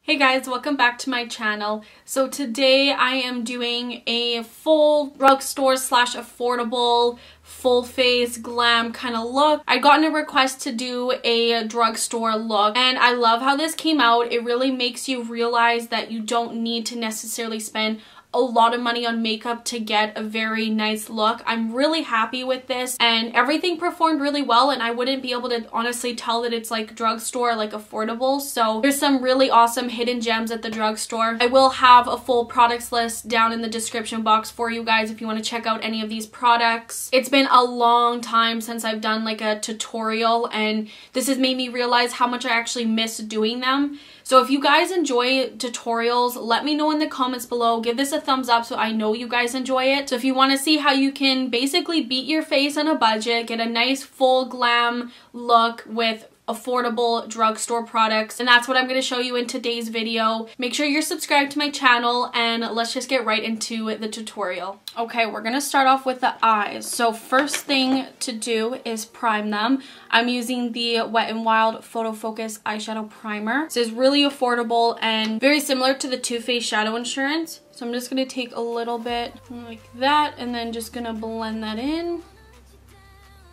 Hey guys, welcome back to my channel. So today I am doing a full drugstore slash affordable full face glam kind of look. I gotten a request to do a drugstore look and I love how this came out. It really makes you realize that you don't need to necessarily spend a lot of money on makeup to get a very nice look. I'm really happy with this and everything performed really well, and I wouldn't be able to honestly tell that it's like drugstore, like affordable. So there's some really awesome hidden gems at the drugstore. I will have a full products list down in the description box for you guys if you want to check out any of these products. It's been a long time since I've done like a tutorial, and this has made me realize how much I actually miss doing them. So if you guys enjoy tutorials, let me know in the comments below. Give this a thumbs up so I know you guys enjoy it. So if you want to see how you can basically beat your face on a budget, get a nice full glam look with affordable drugstore products, and that's what I'm going to show you in today's video. Make sure you're subscribed to my channel and let's just get right into the tutorial. Okay, we're going to start off with the eyes. So first thing to do is prime them. I'm using the Wet n Wild Photofocus eyeshadow primer. This is really affordable and very similar to the Too Faced Shadow Insurance. So I'm just going to take a little bit like that and then just going to blend that in.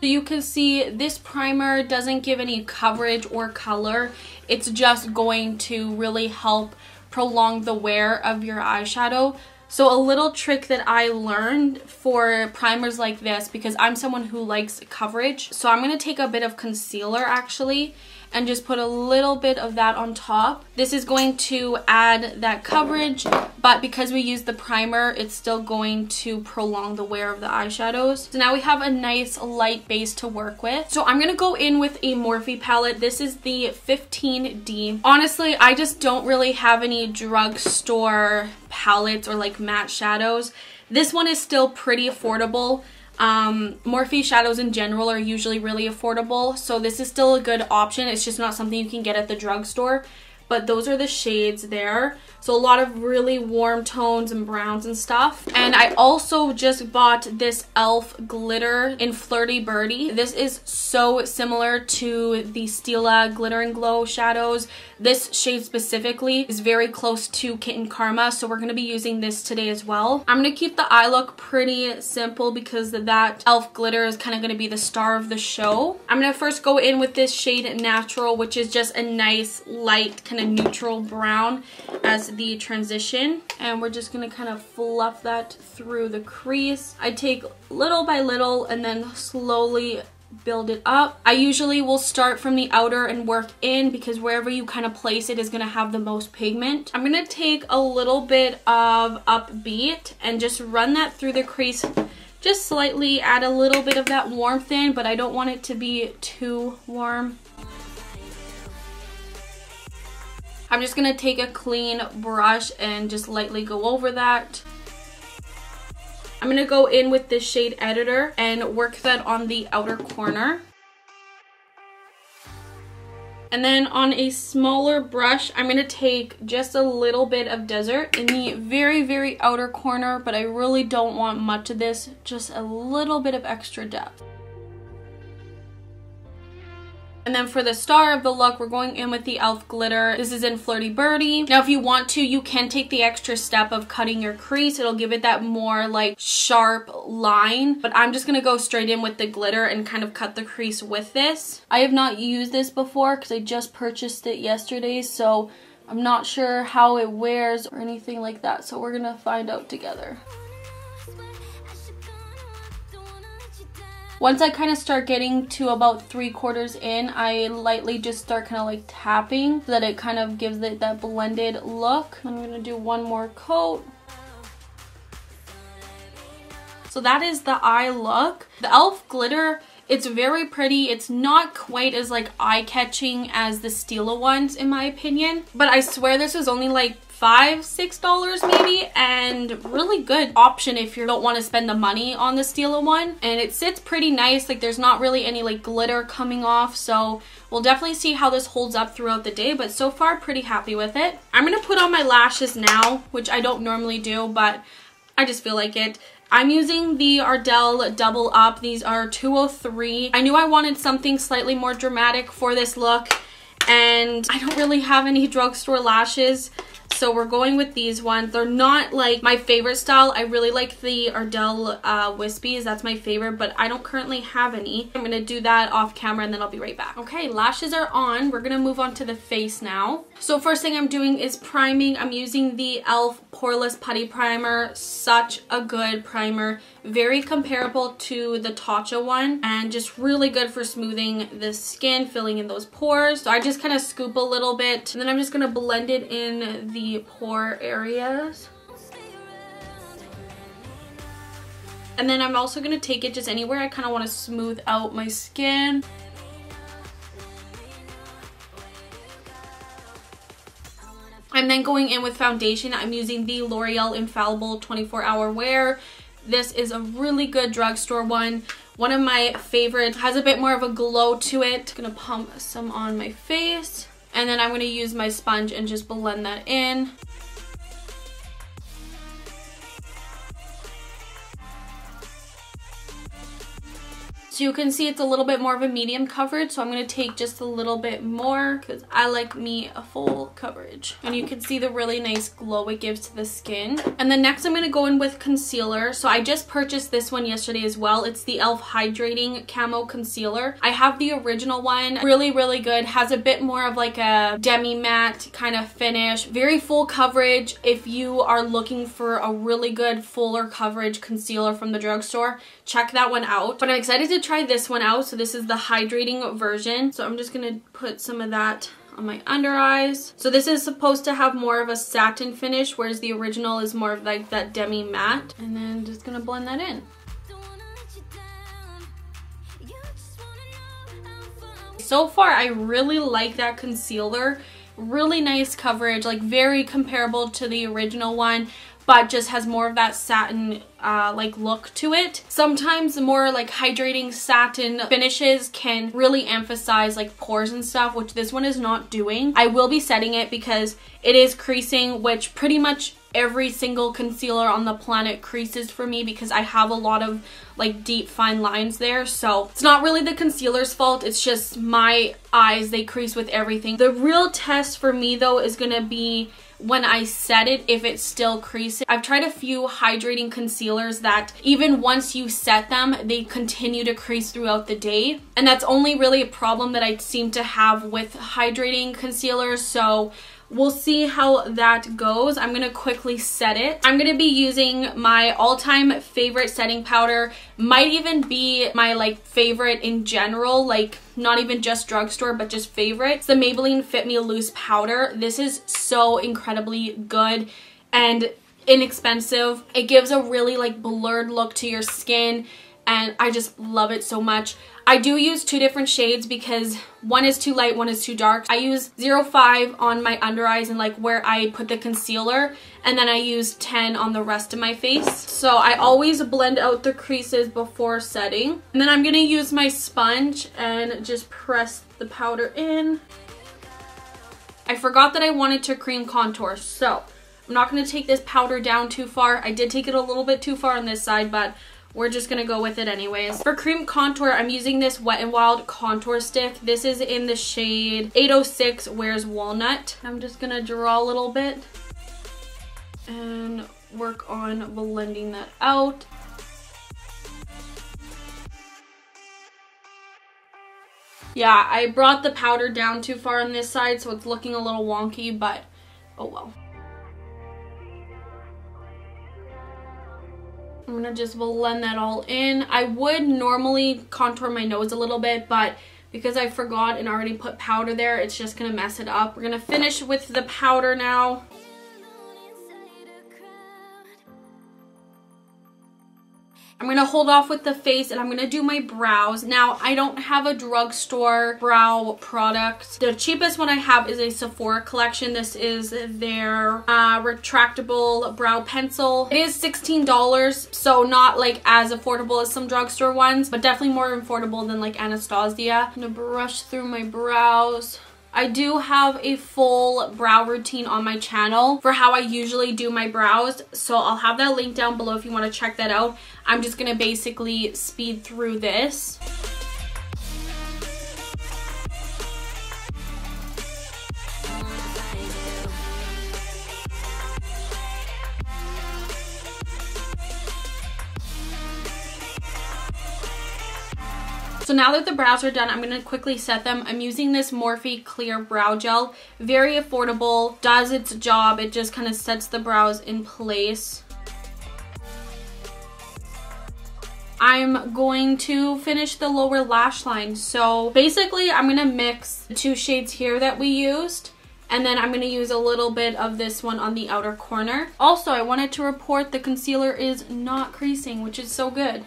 So you can see this primer doesn't give any coverage or color. It's just going to really help prolong the wear of your eyeshadow. So a little trick that I learned for primers like this, because I'm someone who likes coverage, so I'm going to take a bit of concealer actually and just put a little bit of that on top. This is going to add that coverage, but because we use the primer, it's still going to prolong the wear of the eyeshadows. So now we have a nice light base to work with. So I'm gonna go in with a Morphe palette. This is the 15D. Honestly, I just don't really have any drugstore palettes or like matte shadows. This one is still pretty affordable. Morphe shadows in general are usually really affordable, so this is still a good option. It's just not something you can get at the drugstore, but those are the shades there. So a lot of really warm tones and browns and stuff. And I also just bought this e.l.f. glitter in Flirty Birdie. This is so similar to the Stila Glitter and Glow shadows. This shade specifically is very close to Kitten Karma, so we're going to be using this today as well. I'm going to keep the eye look pretty simple because that e.l.f. glitter is kind of going to be the star of the show. I'm going to first go in with this shade Natural, which is just a nice light kind of neutral brown as the transition, and we're just going to kind of fluff that through the crease. I take little by little and then slowly build it up. I usually will start from the outer and work in because wherever you kind of place it is going to have the most pigment. I'm going to take a little bit of Upbeat and just run that through the crease just slightly, add a little bit of that warmth in, but I don't want it to be too warm. I'm just going to take a clean brush and just lightly go over that. I'm going to go in with this shade Editor and work that on the outer corner. And then on a smaller brush, I'm going to take just a little bit of Desert in the very, very outer corner, but I really don't want much of this, just a little bit of extra depth. And then for the star of the look, we're going in with the e.l.f. glitter. This is in Flirty Birdie. Now, if you want to, you can take the extra step of cutting your crease. It'll give it that more like sharp line. But I'm just going to go straight in with the glitter and kind of cut the crease with this. I have not used this before because I just purchased it yesterday. So I'm not sure how it wears or anything like that. So we're going to find out together. Once I kind of start getting to about 3/4 in, I lightly just start kind of like tapping so that it kind of gives it that blended look. I'm going to do one more coat. So that is the eye look. The e.l.f. glitter, it's very pretty. It's not quite as like eye-catching as the Stila ones in my opinion, but I swear this was only like $5-6 maybe, and really good option if you don't want to spend the money on the Stila one. And it sits pretty nice, like there's not really any like glitter coming off, so we'll definitely see how this holds up throughout the day, but so far pretty happy with it. I'm gonna put on my lashes now, which I don't normally do, but I just feel like it. I'm using the Ardell Double Up. These are 203. I knew I wanted something slightly more dramatic for this look, and I don't really have any drugstore lashes, so we're going with these ones. They're not like my favorite style. I really like the Ardell wispies. That's my favorite, but I don't currently have any. I'm gonna do that off camera and then I'll be right back. Okay, lashes are on. We're gonna move on to the face now. So first thing I'm doing is priming. I'm using the e.l.f. Poreless Putty Primer. Such a good primer. Very comparable to the Tatcha one and just really good for smoothing the skin, filling in those pores. So I just kind of scoop a little bit and then I'm just gonna blend it in the pore areas. And then I'm also gonna take it just anywhere I kind of want to smooth out my skin. I'm then going in with foundation. I'm using the Loreal Infallible 24-Hour Wear. This is a really good drugstore one. One of my favorites. Has a bit more of a glow to it. Gonna pump some on my face. And then I'm gonna use my sponge and just blend that in. So you can see it's a little bit more of a medium coverage, so I'm going to take just a little bit more because I like me a full coverage. And you can see the really nice glow it gives to the skin. And then next I'm going to go in with concealer. So I just purchased this one yesterday as well. It's the e.l.f. Hydrating Camo Concealer. I have the original one. Really, really good. Has a bit more of like a demi-matte kind of finish. Very full coverage if you are looking for a really good fuller coverage concealer from the drugstore. Check that one out. But I'm excited to try this one out. So this is the hydrating version. So I'm just gonna put some of that on my under eyes. So this is supposed to have more of a satin finish, whereas the original is more of like that demi matte. And then just gonna blend that in. So far I really like that concealer. Really nice coverage, like very comparable to the original one, but just has more of that satin like look to it. Sometimes the more like hydrating satin finishes can really emphasize like pores and stuff, which this one is not doing. I will be setting it because it is creasing, which pretty much every single concealer on the planet creases for me because I have a lot of like deep fine lines there. So it's not really the concealer's fault, it's just my eyes, they crease with everything. The real test for me though is gonna be when I set it, if it's still creasing. I've tried a few hydrating concealers that even once you set them, they continue to crease throughout the day. And that's only really a problem that I seem to have with hydrating concealers. So we'll see how that goes. I'm gonna quickly set it. I'm gonna be using my all-time favorite setting powder. Might even be my like favorite in general, like not even just drugstore, but just favorite. It's the Maybelline Fit Me Loose Powder. This is so incredibly good and inexpensive. It gives a really like blurred look to your skin and I just love it so much. I do use two different shades because one is too light, one is too dark. I use 05 on my under eyes and like where I put the concealer, and then I use 10 on the rest of my face. So I always blend out the creases before setting. And then I'm gonna use my sponge and just press the powder in. I forgot that I wanted to cream contour, so I'm not gonna take this powder down too far. I did take it a little bit too far on this side, but we're just gonna go with it anyways. For cream contour, I'm using this Wet n Wild contour stick. This is in the shade 806 Wears Walnut. I'm just gonna draw a little bit and work on blending that out. Yeah, I brought the powder down too far on this side, so it's looking a little wonky, but oh well. I'm gonna just blend that all in. I would normally contour my nose a little bit, but because I forgot and already put powder there, it's just gonna mess it up. We're gonna finish with the powder now. I'm gonna hold off with the face and I'm gonna do my brows. Now, I don't have a drugstore brow product. The cheapest one I have is a Sephora collection. This is their retractable brow pencil. It is $16, so not like as affordable as some drugstore ones, but definitely more affordable than like Anastasia. I'm gonna brush through my brows. I do have a full brow routine on my channel for how I usually do my brows, so I'll have that link down below if you want to check that out. I'm just going to basically speed through this. So now that the brows are done, I'm going to quickly set them. I'm using this Morphe Clear Brow Gel. Very affordable, does its job. It just kind of sets the brows in place. I'm going to finish the lower lash line. So basically, I'm going to mix the two shades here that we used. And then I'm going to use a little bit of this one on the outer corner. Also, I wanted to report the concealer is not creasing, which is so good.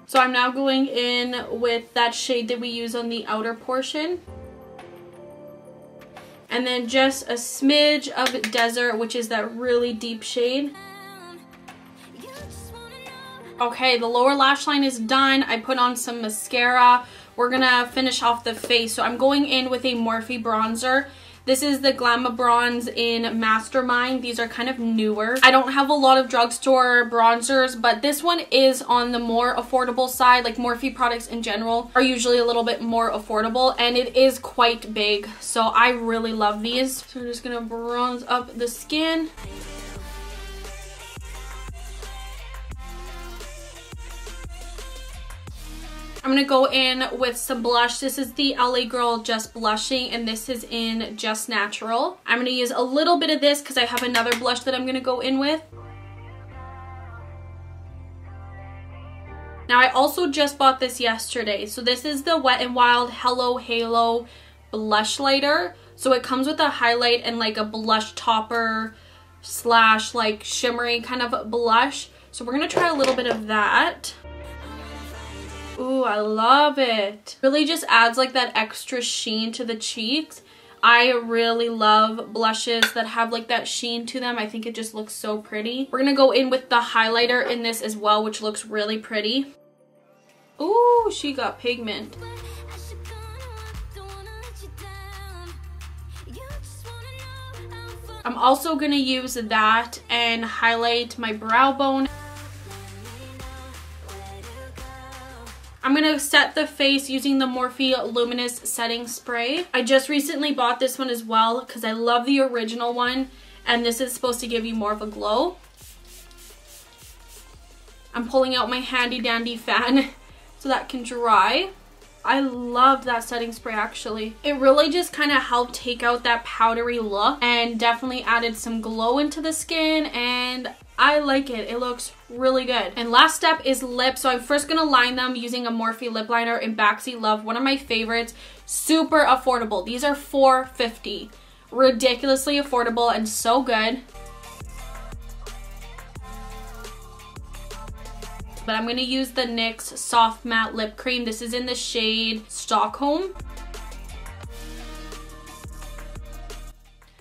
So I'm now going in with that shade that we use on the outer portion. And then just a smidge of Desert, which is that really deep shade. Okay, the lower lash line is done. I put on some mascara. We're gonna finish off the face. So I'm going in with a Morphe bronzer. This is the glamabronze in Mastermind. These are kind of newer. I don't have a lot of drugstore bronzers, but this one is on the more affordable side. Like Morphe products in general are usually a little bit more affordable, and it is quite big. So I really love these. So we're just gonna bronze up the skin. I'm going to go in with some blush. This is the L.A Girl Just Blushing, and this is in Just Natural. I'm going to use a little bit of this because I have another blush that I'm going to go in with. Now, I also just bought this yesterday. So this is the Wet n Wild Hello Halo Blushlighter. So it comes with a highlight and like a blush topper slash like shimmery kind of blush. So we're going to try a little bit of that. Ooh, I love it. Really just adds like that extra sheen to the cheeks. I really love blushes that have like that sheen to them. I think it just looks so pretty. We're gonna go in with the highlighter in this as well, which looks really pretty. Ooh, she got pigment. I'm also gonna use that and highlight my brow bone. I'm going to set the face using the Morphe Luminous setting spray. I just recently bought this one as well because I love the original one, and this is supposed to give you more of a glow. I'm pulling out my handy dandy fan so that can dry. I love that setting spray actually. It really just kind of helped take out that powdery look and definitely added some glow into the skin, and I like it. It looks really good. And last step is lips. So I'm first going to line them using a Morphe lip liner in Backseat Love. One of my favorites. Super affordable. These are $4.50. Ridiculously affordable and so good. But I'm going to use the NYX Soft Matte Lip Cream. This is in the shade Stockholm.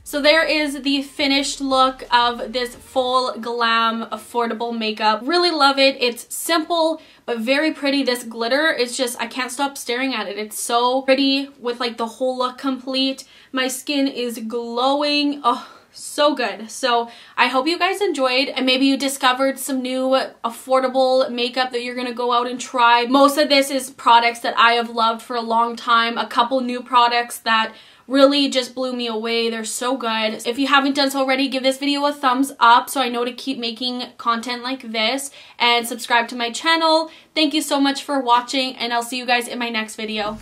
So there is the finished look of this full glam affordable makeup. Really love it. It's simple but very pretty. This glitter is just, I can't stop staring at it. It's so pretty with like the whole look complete. My skin is glowing. Oh, so good. So I hope you guys enjoyed, and maybe you discovered some new affordable makeup that you're gonna go out and try. Most of this is products that I have loved for a long time. A couple new products that really just blew me away. They're so good. If you haven't done so already, give this video a thumbs up so I know to keep making content like this, and subscribe to my channel. Thank you so much for watching, and I'll see you guys in my next video.